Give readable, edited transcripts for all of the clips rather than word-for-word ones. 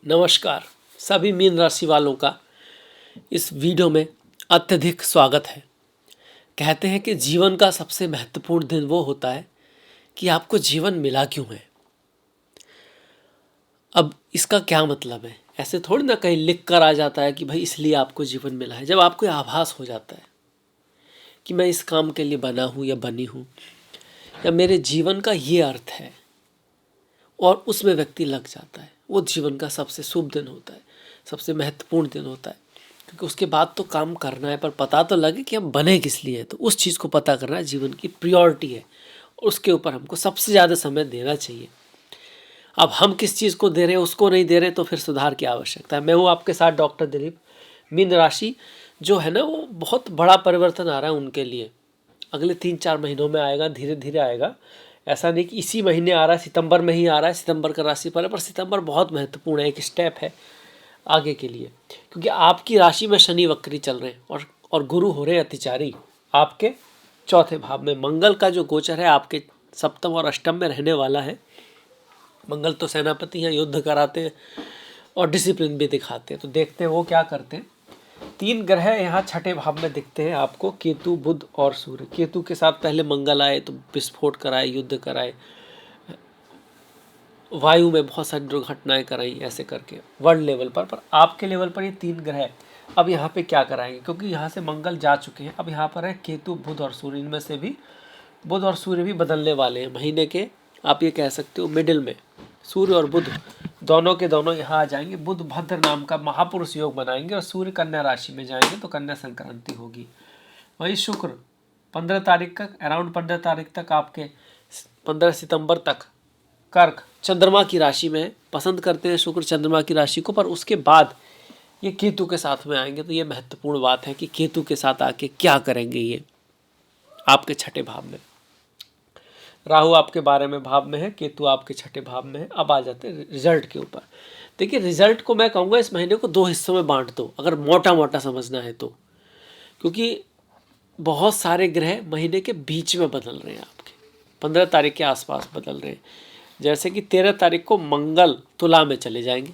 नमस्कार सभी मीन राशि वालों का इस वीडियो में अत्यधिक स्वागत है। कहते हैं कि जीवन का सबसे महत्वपूर्ण दिन वो होता है कि आपको जीवन मिला क्यों है। अब इसका क्या मतलब है, ऐसे थोड़ी ना कहीं लिख कर आ जाता है कि भाई इसलिए आपको जीवन मिला है। जब आपको आभास हो जाता है कि मैं इस काम के लिए बना हूँ या बनी हूँ या मेरे जीवन का ये अर्थ है और उसमें व्यक्ति लग जाता है, वो जीवन का सबसे शुभ दिन होता है, सबसे महत्वपूर्ण दिन होता है। क्योंकि उसके बाद तो काम करना है, पर पता तो लगे कि हम बने किस लिए हैं। तो उस चीज़ को पता करना जीवन की प्रायोरिटी है और उसके ऊपर हमको सबसे ज़्यादा समय देना चाहिए। अब हम किस चीज़ को दे रहे हैं, उसको नहीं दे रहे, तो फिर सुधार की आवश्यकता है। मैं हूँ आपके साथ डॉक्टर दिलीप। मीन राशि जो है ना, वो बहुत बड़ा परिवर्तन आ रहा है उनके लिए। अगले 3-4 महीनों में आएगा, धीरे धीरे आएगा। ऐसा नहीं कि इसी महीने आ रहा है, सितंबर में ही आ रहा है। सितंबर का राशि पर सितंबर बहुत महत्वपूर्ण है, एक स्टेप है आगे के लिए। क्योंकि आपकी राशि में शनि वक्री चल रहे हैं और गुरु हो रहे हैं अतिचारी आपके चौथे भाव में। मंगल का जो गोचर है आपके सप्तम और अष्टम में रहने वाला है। मंगल तो सेनापति हैं, युद्ध कराते हैं और डिसिप्लिन भी दिखाते हैं। तो देखते हैं वो क्या करते हैं। 3 ग्रह यहाँ छठे भाव में दिखते हैं आपको, केतु, बुध और सूर्य। केतु के साथ पहले मंगल आए तो विस्फोट कराए, युद्ध कराए, वायु में बहुत सारी दुर्घटनाएं कराई, ऐसे करके वर्ल्ड लेवल पर आपके लेवल पर ये 3 ग्रह अब यहाँ पे क्या कराएंगे। क्योंकि यहाँ से मंगल जा चुके हैं, अब यहाँ पर है केतु, बुध और सूर्य। इनमें से भी बुध और सूर्य भी बदलने वाले हैं महीने के, आप ये कह सकते हो मिडिल में। सूर्य और बुध दोनों के दोनों यहाँ आ जाएंगे। बुध भद्र नाम का महापुरुष योग बनाएंगे और सूर्य कन्या राशि में जाएंगे तो कन्या संक्रांति होगी। वही शुक्र 15 तारीख तक, अराउंड 15 तारीख तक, आपके 15 सितंबर तक कर्क चंद्रमा की राशि में पसंद करते हैं शुक्र चंद्रमा की राशि को। पर उसके बाद ये केतु के साथ में आएंगे। तो ये महत्वपूर्ण बात है कि केतु के साथ आके क्या करेंगे ये आपके छठे भाव में। राहु आपके 12वें भाव में है, केतु आपके छठे भाव में है। अब आ जाते हैं रिजल्ट के ऊपर। देखिए, रिजल्ट को मैं कहूँगा इस महीने को 2 हिस्सों में बांट दो, अगर मोटा मोटा समझना है तो। क्योंकि बहुत सारे ग्रह महीने के बीच में बदल रहे हैं, आपके 15 तारीख के आसपास बदल रहे हैं। जैसे कि 13 तारीख को मंगल तुला में चले जाएंगे,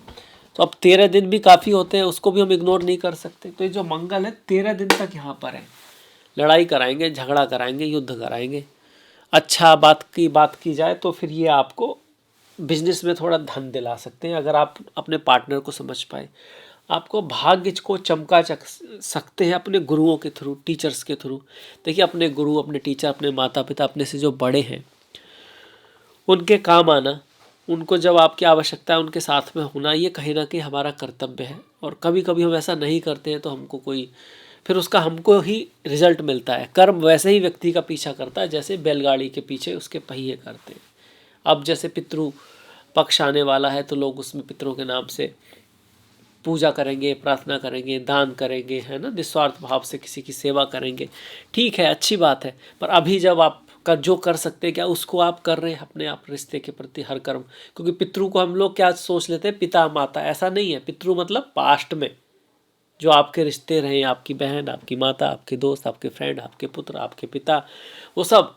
तो अब 13 दिन भी काफ़ी होते हैं, उसको भी हम इग्नोर नहीं कर सकते। तो ये जो मंगल है 13 दिन तक यहाँ पर है। लड़ाई कराएंगे, झगड़ा कराएंगे, युद्ध कराएंगे। अच्छा बात की जाए तो फिर ये आपको बिजनेस में थोड़ा धन दिला सकते हैं, अगर आप अपने पार्टनर को समझ पाए। आपको भाग्य को चमका सकते हैं अपने गुरुओं के थ्रू, टीचर्स के थ्रू। देखिए, अपने गुरु, अपने टीचर, अपने माता पिता, अपने से जो बड़े हैं, उनके काम आना, उनको जब आपकी आवश्यकता है उनके साथ में होना, ये कहीं ना कहीं हमारा कर्तव्य है। और कभी कभी हम ऐसा नहीं करते हैं तो हमको कोई, फिर उसका हमको ही रिजल्ट मिलता है। कर्म वैसे ही व्यक्ति का पीछा करता है जैसे बैलगाड़ी के पीछे उसके पहिए करते हैं। अब जैसे पितृ पक्ष आने वाला है तो लोग उसमें पितरों के नाम से पूजा करेंगे, प्रार्थना करेंगे, दान करेंगे, है ना, निस्वार्थ भाव से किसी की सेवा करेंगे। ठीक है, अच्छी बात है। पर अभी जब आप जो कर सकते हैं क्या, उसको आप कर रहे हैं अपने आप रिश्ते के प्रति हर कर्म। क्योंकि पितृ को हम लोग क्या सोच लेते हैं, पिता माता, ऐसा नहीं है। पितृ मतलब पास्ट में जो आपके रिश्ते रहे, आपकी बहन, आपकी माता, आपके दोस्त, आपके फ्रेंड, आपके पुत्र, आपके पिता, वो सब।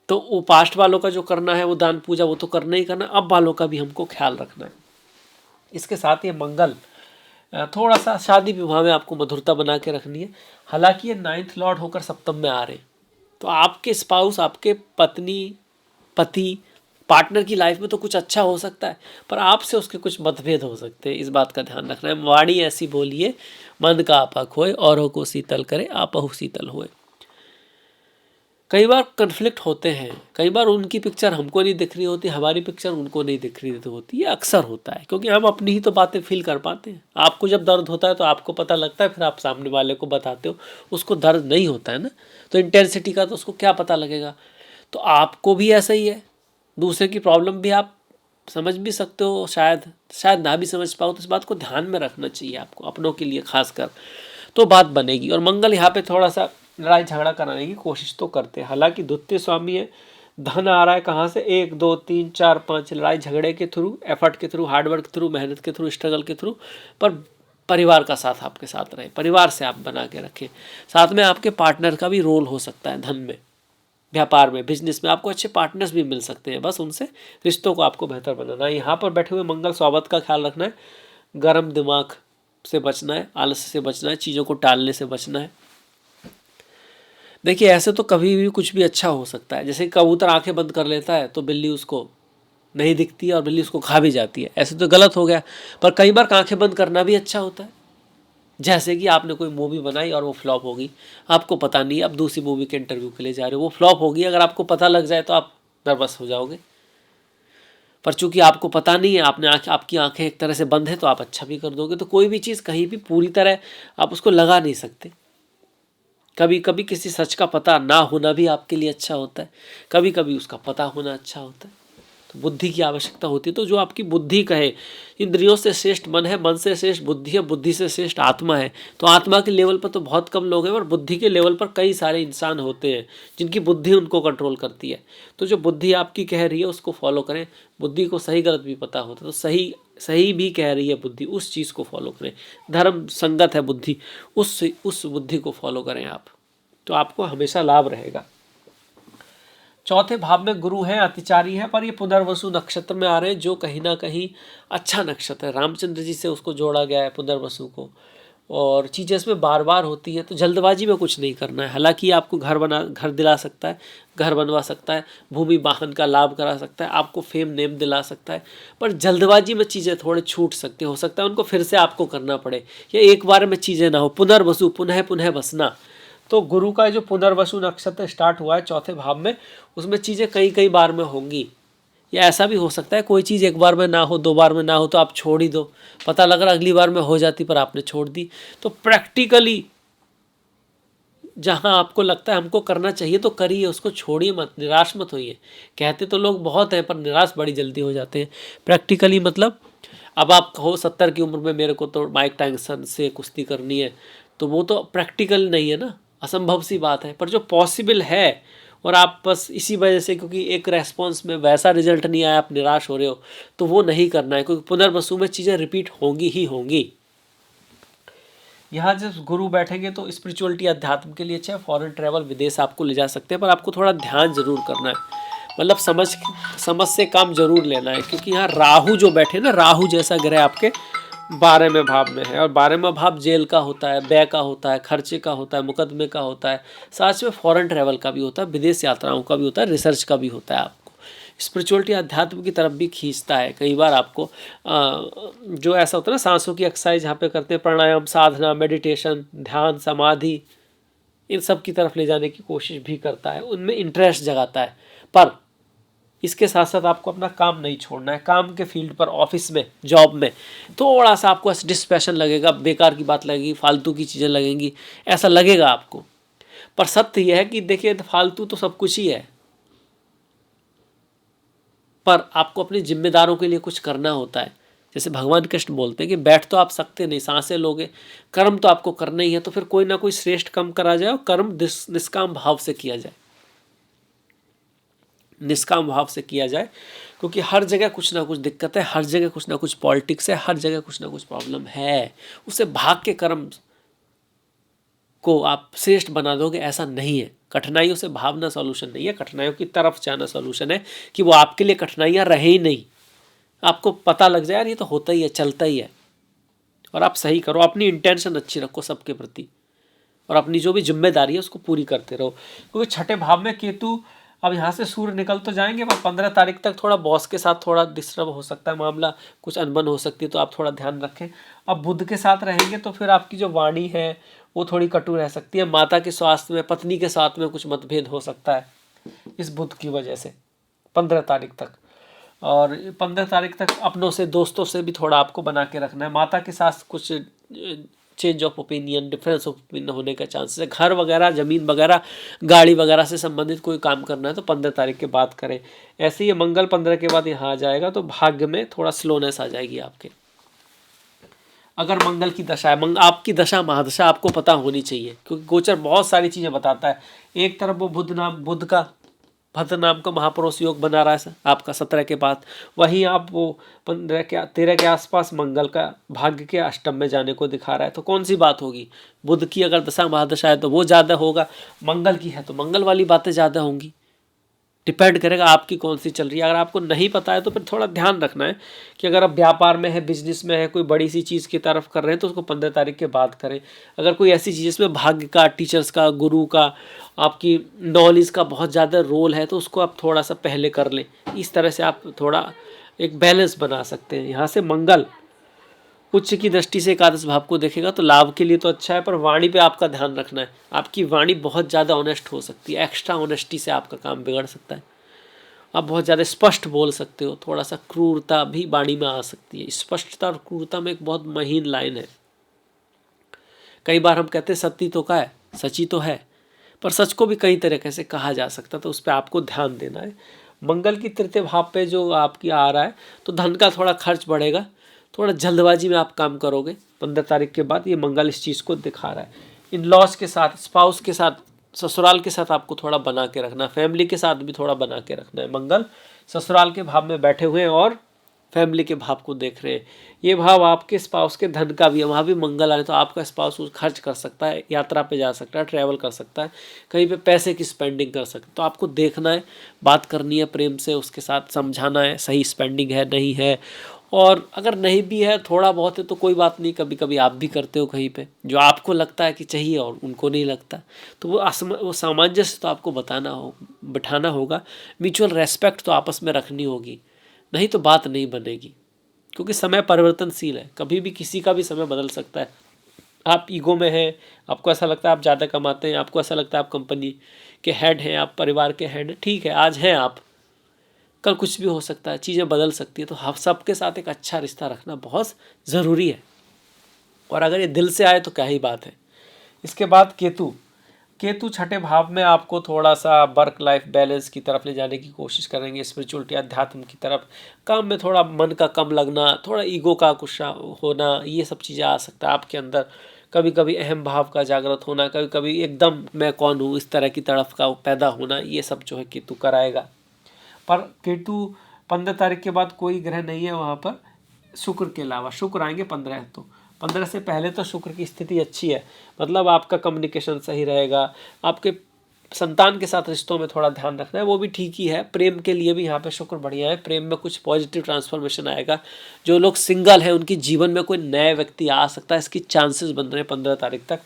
तो वो पास्ट वालों का जो करना है, वो दान पूजा, वो तो करना ही करना। अब वालों का भी हमको ख्याल रखना है। इसके साथ ये मंगल थोड़ा सा शादी विवाह में आपको मधुरता बना के रखनी है। हालांकि ये 9th लॉर्ड होकर सप्तम में आ रहे हैं, तो आपके स्पाउस, आपके पत्नी, पति, पार्टनर की लाइफ में तो कुछ अच्छा हो सकता है, पर आपसे उसके कुछ मतभेद हो सकते हैं। इस बात का ध्यान रखना है। वाणी ऐसी बोलिए, मन का आपा खोए, औरों को शीतल करे, आपहु शीतल होए। कई बार कन्फ्लिक्ट होते हैं, कई बार उनकी पिक्चर हमको नहीं दिख रही होती, हमारी पिक्चर उनको नहीं दिख रही होती। ये अक्सर होता है, क्योंकि हम अपनी ही तो बातें फील कर पाते हैं। आपको जब दर्द होता है तो आपको पता लगता है, फिर आप सामने वाले को बताते हो, उसको दर्द नहीं होता है ना, तो इंटेंसिटी का तो उसको क्या पता लगेगा। तो आपको भी ऐसा ही है, दूसरे की प्रॉब्लम भी आप समझ भी सकते हो, शायद ना भी समझ पाओ। तो इस बात को ध्यान में रखना चाहिए आपको, अपनों के लिए खासकर, तो बात बनेगी। और मंगल यहाँ पे थोड़ा सा लड़ाई झगड़ा कराने की कोशिश तो करते हैं। हालांकि द्वितीय स्वामी है, धन आ रहा है कहाँ से, 1 2 3 4 5, लड़ाई झगड़े के थ्रू, एफर्ट के थ्रू, हार्डवर्क के थ्रू, मेहनत के थ्रू, स्ट्रगल के थ्रू। पर परिवार का साथ आपके साथ रहे, परिवार से आप बना के रखें। साथ में आपके पार्टनर का भी रोल हो सकता है धन में, व्यापार में, बिजनेस में आपको अच्छे पार्टनर्स भी मिल सकते हैं, बस उनसे रिश्तों को आपको बेहतर बनाना है। यहाँ पर बैठे हुए मंगल स्वागत का ख्याल रखना है, गर्म दिमाग से बचना है, आलस से बचना है, चीज़ों को टालने से बचना है। देखिए ऐसे तो कभी भी कुछ भी अच्छा हो सकता है, जैसे कबूतर आंखें बंद कर लेता है तो बिल्ली उसको नहीं दिखती है और बिल्ली उसको खा भी जाती है, ऐसे तो गलत हो गया। पर कई बार आंखें बंद करना भी अच्छा होता है, जैसे कि आपने कोई मूवी बनाई और वो फ्लॉप होगी, आपको पता नहीं, अब दूसरी मूवी के इंटरव्यू के लिए जा रहे हो, वो फ्लॉप होगी, अगर आपको पता लग जाए तो आप नर्वस हो जाओगे। पर चूंकि आपको पता नहीं है, आपकी आंखें एक तरह से बंद है, तो आप अच्छा भी कर दोगे। तो कोई भी चीज़ कहीं भी पूरी तरह आप उसको लगा नहीं सकते। कभी कभी किसी सच का पता ना होना भी आपके लिए अच्छा होता है, कभी कभी उसका पता होना अच्छा होता है। तो बुद्धि की आवश्यकता होती है। तो जो आपकी बुद्धि कहे, इंद्रियों से श्रेष्ठ मन है, मन से श्रेष्ठ बुद्धि है, बुद्धि से श्रेष्ठ आत्मा है। तो आत्मा के लेवल पर तो बहुत कम लोग हैं, और बुद्धि के लेवल पर कई सारे इंसान होते हैं जिनकी बुद्धि उनको कंट्रोल करती है। तो जो बुद्धि आपकी कह रही है उसको फॉलो करें। बुद्धि को सही गलत भी पता होता है, तो सही भी कह रही है बुद्धि, उस चीज़ को फॉलो करें। धर्म संगत है बुद्धि, उस बुद्धि को फॉलो करें आप, तो आपको हमेशा लाभ रहेगा। चौथे भाव में गुरु है, अतिचारी है, पर ये पुनर्वसु नक्षत्र में आ रहे हैं, जो कहीं ना कहीं अच्छा नक्षत्र है। रामचंद्र जी से उसको जोड़ा गया है पुनर्वसु को, और चीज़ें इसमें बार बार होती है। तो जल्दबाजी में कुछ नहीं करना है। हालांकि आपको घर दिला सकता है, घर बनवा सकता है, भूमि वाहन का लाभ करा सकता है, आपको फेम नेम दिला सकता है, पर जल्दबाजी में चीज़ें थोड़े छूट सकती, हो सकता है उनको फिर से आपको करना पड़े, या एक बार में चीज़ें ना हो। पुनर्वसु, पुनः पुनः बसना। तो गुरु का जो पुनर्वसु नक्षत्र स्टार्ट हुआ है चौथे भाव में, उसमें चीज़ें कई बार में होंगी। या ऐसा भी हो सकता है कोई चीज़ एक बार में ना हो, 2 बार में ना हो, तो आप छोड़ ही दो। पता लग रहा अगली बार में हो जाती, पर आपने छोड़ दी। तो प्रैक्टिकली जहाँ आपको लगता है हमको करना चाहिए तो करिए, उसको छोड़िए मत, निराश मत होइए। कहते तो लोग बहुत हैं, पर निराश बड़ी जल्दी हो जाते हैं। प्रैक्टिकली मतलब, अब आप कहो 70 की उम्र में मेरे को तो माइक टाइसन से कुश्ती करनी है, तो वो तो प्रैक्टिकल नहीं है ना, असंभव सी बात है। पर जो पॉसिबल है, और आप बस इसी वजह से, क्योंकि एक रेस्पॉन्स में वैसा रिजल्ट नहीं आया, आप निराश हो रहे हो, तो वो नहीं करना है, क्योंकि पुनर्वसु में चीज़ें रिपीट होंगी ही होंगी। यहाँ जब गुरु बैठेंगे तो स्पिरिचुअलिटी, अध्यात्म के लिए अच्छा है। फॉरेन ट्रैवल, विदेश आपको ले जा सकते हैं, पर आपको थोड़ा ध्यान जरूर करना है, मतलब समझ से काम जरूर लेना है। क्योंकि यहाँ राहु जो बैठे ना, राहु जैसा ग्रह आपके 12वें भाव में है, और 12वां भाव जेल का होता है, व्यय का होता है, खर्चे का होता है, मुकदमे का होता है, साथ में फॉरेन ट्रैवल का भी होता है, विदेश यात्राओं का भी होता है, रिसर्च का भी होता है। आपको स्पिरिचुअलिटी, अध्यात्म की तरफ भी खींचता है। कई बार आपको जो ऐसा होता है ना, सांसों की एक्सरसाइज यहाँ पे करते हैं, प्राणायाम, साधना, मेडिटेशन, ध्यान, समाधि, इन सब की तरफ ले जाने की कोशिश भी करता है, उनमें इंटरेस्ट जगाता है। पर इसके साथ साथ आपको अपना काम नहीं छोड़ना है। काम के फील्ड पर, ऑफिस में, जॉब में थोड़ा सा आपको डिस्पैशन लगेगा, बेकार की बात लगेगी, फालतू की चीज़ें लगेंगी, ऐसा लगेगा आपको। पर सत्य यह है कि देखिए, फालतू तो सब कुछ ही है, पर आपको अपनी जिम्मेदारों के लिए कुछ करना होता है। जैसे भगवान कृष्ण बोलते हैं कि बैठ तो आप सकते नहीं, सांसें लोगे, कर्म तो आपको करना ही है। तो फिर कोई ना कोई श्रेष्ठ कर्म करा जाए, और कर्म निष्काम भाव से किया जाए, निष्काम भाव से किया जाए। क्योंकि हर जगह कुछ ना कुछ दिक्कत है, हर जगह कुछ ना कुछ पॉलिटिक्स है, हर जगह कुछ ना कुछ प्रॉब्लम है। उससे भाग के कर्म को आप श्रेष्ठ बना दोगे, ऐसा नहीं है। कठिनाइयों से भावना सॉल्यूशन नहीं है, कठिनाइयों की तरफ जाना सॉल्यूशन है, कि वो आपके लिए कठिनाइयाँ रहे ही नहीं। आपको पता लग जाए यार ये तो होता ही है, चलता ही है, और आप सही करो, अपनी इंटेंशन अच्छी रखो सबके प्रति, और अपनी जो भी जिम्मेदारी है उसको पूरी करते रहो। क्योंकि छठे भाव में केतु, अब यहाँ से सूर्य निकल तो जाएंगे, पर 15 तारीख तक थोड़ा बॉस के साथ थोड़ा डिस्टर्ब हो सकता है मामला, कुछ अनबन हो सकती है, तो आप थोड़ा ध्यान रखें। अब बुध के साथ रहेंगे तो फिर आपकी जो वाणी है वो थोड़ी कटु रह सकती है। माता के स्वास्थ्य में, पत्नी के साथ में कुछ मतभेद हो सकता है इस बुध की वजह से 15 तारीख तक। और 15 तारीख तक अपनों से, दोस्तों से भी थोड़ा आपको बना के रखना है। माता के साथ कुछ change of opinion, difference of opinion होने का चांसेस है। घर वगैरह, ज़मीन वगैरह, गाड़ी वगैरह से संबंधित कोई काम करना है तो 15 तारीख के बाद करें। ऐसे ही मंगल 15 के बाद यहाँ आ जाएगा, तो भाग्य में थोड़ा स्लोनेस आ जाएगी आपके। अगर मंगल की दशा है, आपकी दशा महादशा आपको पता होनी चाहिए, क्योंकि गोचर बहुत सारी चीज़ें बताता है। एक तरफ वो बुध का भद्र नाम का महापुरुष योग बना रहा है आपका 17 के बाद, वहीं आप वो 13 के आसपास मंगल का भाग्य के अष्टम में जाने को दिखा रहा है। तो कौन सी बात होगी? बुध की अगर दशा महादशा है तो वो ज़्यादा होगा, मंगल की है तो मंगल वाली बातें ज़्यादा होंगी। डिपेंड करेगा आपकी कौन सी चल रही है। अगर आपको नहीं पता है तो फिर थोड़ा ध्यान रखना है कि अगर आप व्यापार में है, बिजनेस में है, कोई बड़ी सी चीज़ की तरफ कर रहे हैं तो उसको 15 तारीख के बाद करें। अगर कोई ऐसी चीज़ जिसमें भाग्य का, टीचर्स का, गुरु का, आपकी नॉलेज का बहुत ज़्यादा रोल है तो उसको आप थोड़ा सा पहले कर लें। इस तरह से आप थोड़ा एक बैलेंस बना सकते हैं। यहाँ से मंगल उच्च की दृष्टि से एकादश भाव को देखेगा तो लाभ के लिए तो अच्छा है, पर वाणी पे आपका ध्यान रखना है। आपकी वाणी बहुत ज़्यादा ऑनेस्ट हो सकती है, एक्स्ट्रा ऑनेस्टी से आपका काम बिगड़ सकता है। आप बहुत ज़्यादा स्पष्ट बोल सकते हो, थोड़ा सा क्रूरता भी वाणी में आ सकती है। स्पष्टता और क्रूरता में एक बहुत महीन लाइन है। कई बार हम कहते हैं सत्य तो का है, सची तो है, पर सच को भी कई तरीके से कहा जा सकता है, तो उस पर आपको ध्यान देना है। मंगल की तृतीय भाव पे जो आपकी आ रहा है तो धन का थोड़ा खर्च बढ़ेगा, थोड़ा जल्दबाजी में आप काम करोगे 15 तारीख के बाद। ये मंगल इस चीज़ को दिखा रहा है। इन लॉज के साथ, स्पाउस के साथ, ससुराल के साथ आपको थोड़ा बना के रखना, फैमिली के साथ भी थोड़ा बना के रखना है। मंगल ससुराल के भाव में बैठे हुए हैं और फैमिली के भाव को देख रहे हैं। ये भाव आपके स्पाउस के धन का भी है, वहाँ भी मंगल आ रहे तो आपका स्पाउस खर्च कर सकता है, यात्रा पे जा सकता है, ट्रैवल कर सकता है, कहीं पे पैसे की स्पेंडिंग कर सकता है। तो आपको देखना है, बात करनी है प्रेम से, उसके साथ समझाना है सही स्पेंडिंग है नहीं है। और अगर नहीं भी है, थोड़ा बहुत है तो कोई बात नहीं, कभी कभी आप भी करते हो कहीं पे जो आपको लगता है कि चाहिए और उनको नहीं लगता, तो वो सामंजस्य तो आपको बिठाना होगा। म्यूचुअल रेस्पेक्ट तो आपस में रखनी होगी, नहीं तो बात नहीं बनेगी। क्योंकि समय परिवर्तनशील है, कभी भी किसी का भी समय बदल सकता है। आप ईगो में हैं, आपको ऐसा लगता है आप ज़्यादा कमाते हैं, आपको ऐसा लगता है आप कंपनी के हेड हैं, आप परिवार के हेड हैं, ठीक है आज हैं आप, कल कुछ भी हो सकता है, चीज़ें बदल सकती है। तो हम सबके साथ एक अच्छा रिश्ता रखना बहुत ज़रूरी है। और अगर ये दिल से आए तो क्या ही बात है। इसके बाद केतु छठे भाव में आपको थोड़ा सा वर्क लाइफ बैलेंस की तरफ ले जाने की कोशिश करेंगे, स्पिरिचुअलिटी, अध्यात्म की तरफ। काम में थोड़ा मन का कम लगना, थोड़ा ईगो का गुस्सा होना, ये सब चीज़ें आ सकता है आपके अंदर। कभी कभी अहम भाव का जागृत होना, कभी कभी एकदम मैं कौन हूँ इस तरह की तरफ का पैदा होना, ये सब जो है केतु कराएगा। पर केतु 15 तारीख के बाद कोई ग्रह नहीं है वहाँ पर, शुक्र के अलावा। शुक्र आएंगे 15, तो 15 से पहले तो शुक्र की स्थिति अच्छी है, मतलब आपका कम्युनिकेशन सही रहेगा। आपके संतान के साथ रिश्तों में थोड़ा ध्यान रखना है, वो भी ठीक ही है। प्रेम के लिए भी यहाँ पे शुक्र बढ़िया है, प्रेम में कुछ पॉजिटिव ट्रांसफॉर्मेशन आएगा। जो लोग सिंगल हैं उनकी जीवन में कोई नया व्यक्ति आ सकता है, इसकी चांसेस बन रहे हैं 15 तारीख तक।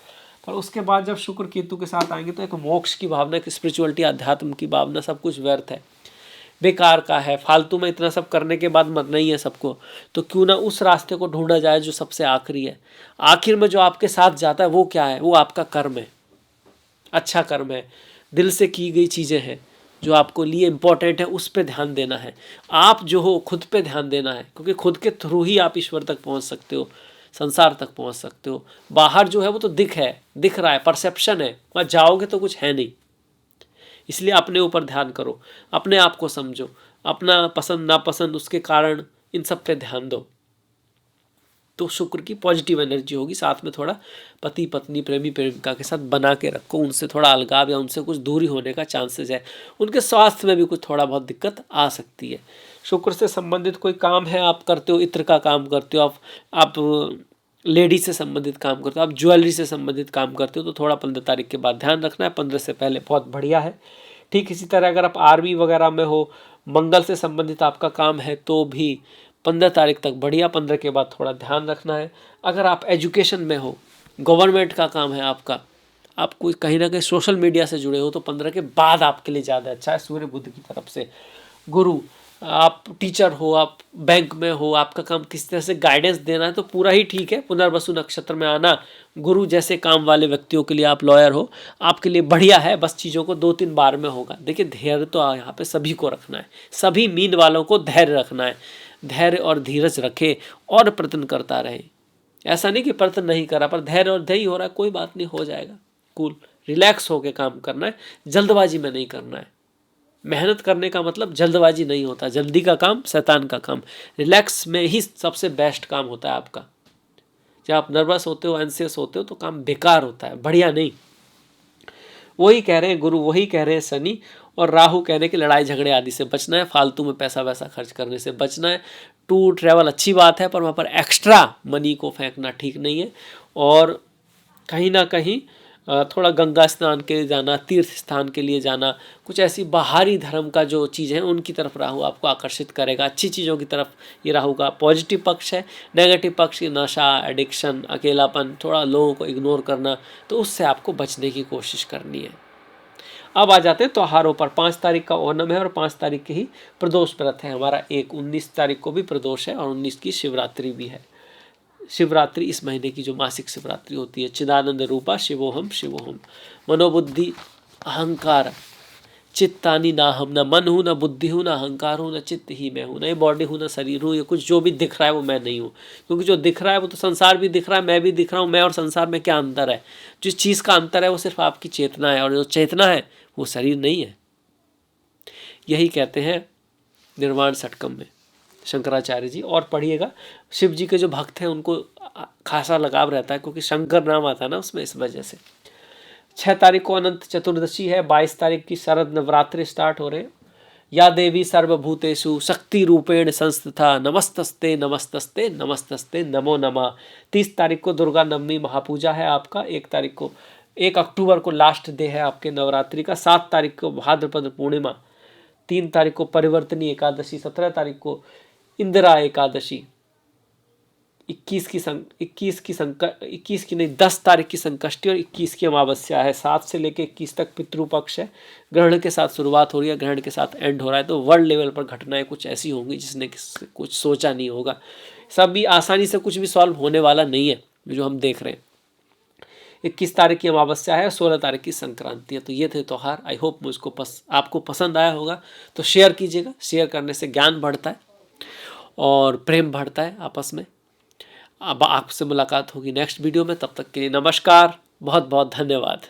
पर उसके बाद जब शुक्र केतु के साथ आएंगे तो एक मोक्ष की भावना, एक स्पिरिचुअलिटी, अध्यात्म की भावना, सब कुछ व्यर्थ है, बेकार का है, फालतू में इतना सब करने के बाद मरना ही है सबको, तो क्यों ना उस रास्ते को ढूंढा जाए जो सबसे आखिरी है। आखिर में जो आपके साथ जाता है वो क्या है, वो आपका कर्म है, अच्छा कर्म है, दिल से की गई चीज़ें हैं जो आपको लिए इम्पोर्टेंट है, उस पर ध्यान देना है। आप जो हो खुद पे ध्यान देना है, क्योंकि खुद के थ्रू ही आप ईश्वर तक पहुंच सकते हो, संसार तक पहुंच सकते हो। बाहर जो है वो तो दिख रहा है, परसेप्शन है, वहाँ जाओगे तो कुछ है नहीं। इसलिए अपने ऊपर ध्यान करो, अपने आप को समझो, अपना पसंद नापसंद, उसके कारण इन सब पे ध्यान दो, तो शुक्र की पॉजिटिव एनर्जी होगी। साथ में थोड़ा पति पत्नी, प्रेमी प्रेमिका के साथ बना के रखो, उनसे थोड़ा अलगाव या उनसे कुछ दूरी होने का चांसेस है। उनके स्वास्थ्य में भी कुछ थोड़ा बहुत दिक्कत आ सकती है। शुक्र से संबंधित कोई काम है आप करते हो, इत्र का काम करते हो आप लेडीज से संबंधित काम करते हो, आप ज्वेलरी से संबंधित काम करते हो, तो थोड़ा 15 तारीख के बाद ध्यान रखना है। 15 से पहले बहुत बढ़िया है। ठीक इसी तरह अगर आप आर्मी वगैरह में हो, मंगल से संबंधित आपका काम है तो भी 15 तारीख तक बढ़िया, 15 के बाद थोड़ा ध्यान रखना है। अगर आप एजुकेशन में हो, गवर्नमेंट का काम है आपका, आप कोई कहीं ना कहीं सोशल मीडिया से जुड़े हो, तो 15 के बाद आपके लिए ज़्यादा अच्छा है, सूर्य बुध की तरफ से। गुरु, आप टीचर हो, आप बैंक में हो, आपका काम किस तरह से गाइडेंस देना है तो पूरा ही ठीक है। पुनर्वसु नक्षत्र में आना, गुरु जैसे काम वाले व्यक्तियों के लिए, आप लॉयर हो, आपके लिए बढ़िया है। बस चीज़ों को 2-3 बार में होगा। देखिए धैर्य तो यहाँ पे सभी को रखना है, सभी मीन वालों को धैर्य रखना है। धैर्य और धीरज रखे और प्रयत्न करता रहे। ऐसा नहीं कि प्रयत्न नहीं करा, पर धैर्य और धैर्य हो रहा है, कोई बात नहीं, हो जाएगा। कूल, रिलैक्स होके काम करना है, जल्दबाजी में नहीं करना है। मेहनत करने का मतलब जल्दबाजी नहीं होता, जल्दी का काम शैतान का काम। रिलैक्स में ही सबसे बेस्ट काम होता है आपका। जब आप नर्वस होते हो, एंसियस होते हो, तो काम बेकार होता है, बढ़िया नहीं। वही कह रहे हैं गुरु, वही कह रहे हैं शनि और राहु, कहने की लड़ाई झगड़े आदि से बचना है, फालतू में पैसा वैसा खर्च करने से बचना है। टूर ट्रैवल अच्छी बात है, पर वहाँ पर एक्स्ट्रा मनी को फेंकना ठीक नहीं है। और कहीं ना कहीं थोड़ा गंगा स्नान के लिए जाना, तीर्थ स्थान के लिए जाना, कुछ ऐसी बाहरी धर्म का जो चीज़ है उनकी तरफ राहु आपको आकर्षित करेगा, अच्छी चीज़ों की तरफ ये राहु का पॉजिटिव पक्ष है। नेगेटिव पक्ष नशा, एडिक्शन, अकेलापन, थोड़ा लोगों को इग्नोर करना, तो उससे आपको बचने की कोशिश करनी है। अब आ जाते हैं त्योहारों पर। 5 तारीख का ओणम है और 5 तारीख के ही प्रदोष व्रत है हमारा। 19 तारीख को भी प्रदोष है और 19 की शिवरात्रि भी है। शिवरात्रि इस महीने की जो मासिक शिवरात्रि होती है। चिदानंद रूपा शिवोहम शिवोहम, मनोबुद्धि अहंकार चित्तानी ना हम, न मन हूँ, न बुद्धि हूँ, न अहंकार हूँ, न चित्त ही मैं हूँ, न ये बॉडी हूँ, न शरीर हूँ, ये कुछ जो भी दिख रहा है वो मैं नहीं हूँ। क्योंकि जो दिख रहा है वो तो संसार भी दिख रहा है, मैं भी दिख रहा हूँ। मैं और संसार में क्या अंतर है? जिस चीज़ का अंतर है वो सिर्फ आपकी चेतना है, और जो चेतना है वो शरीर नहीं है। यही कहते हैं निर्वाण षटकम में शंकराचार्य जी। और पढ़िएगा, शिव जी के जो भक्त हैं उनको खासा लगाव रहता है, क्योंकि शंकर नाम आता है ना उसमें, इस वजह से। 6 तारीख को अनंत चतुर्दशी है। 22 तारीख की शरद नवरात्रि स्टार्ट हो रहे हैं। या देवी सर्वभूतेषु शक्ति रूपेण संस्थिता नमस्तस्ते नमस्तस्ते नमस्तस्ते नमो नमः। 30 तारीख को दुर्गा नवमी महापूजा है आपका। 1 अक्टूबर को लास्ट डे है आपके नवरात्रि का। 7 तारीख को भाद्रपद पूर्णिमा। 3 तारीख को परिवर्तनी एकादशी। 17 तारीख को इंदिरा एकादशी। 21 की नहीं, 10 तारीख की संकष्टी और 21 की अमावस्या है। 7 से लेकर 21 तक पितृपक्ष है। ग्रहण के साथ शुरुआत हो रही है, ग्रहण के साथ एंड हो रहा है। तो वर्ल्ड लेवल पर घटनाएं कुछ ऐसी होंगी जिसने कुछ सोचा नहीं होगा। सब भी आसानी से कुछ भी सॉल्व होने वाला नहीं है जो हम देख रहे हैं। 21 तारीख की अमावस्या है, 16 तारीख की संक्रांति है। तो ये थे त्योहार। आई होप मुझको आपको पसंद आया होगा। तो शेयर कीजिएगा, शेयर करने से ज्ञान बढ़ता है और प्रेम बढ़ता है आपस में। अब आपसे मुलाकात होगी नेक्स्ट वीडियो में। तब तक के लिए नमस्कार, बहुत बहुत धन्यवाद।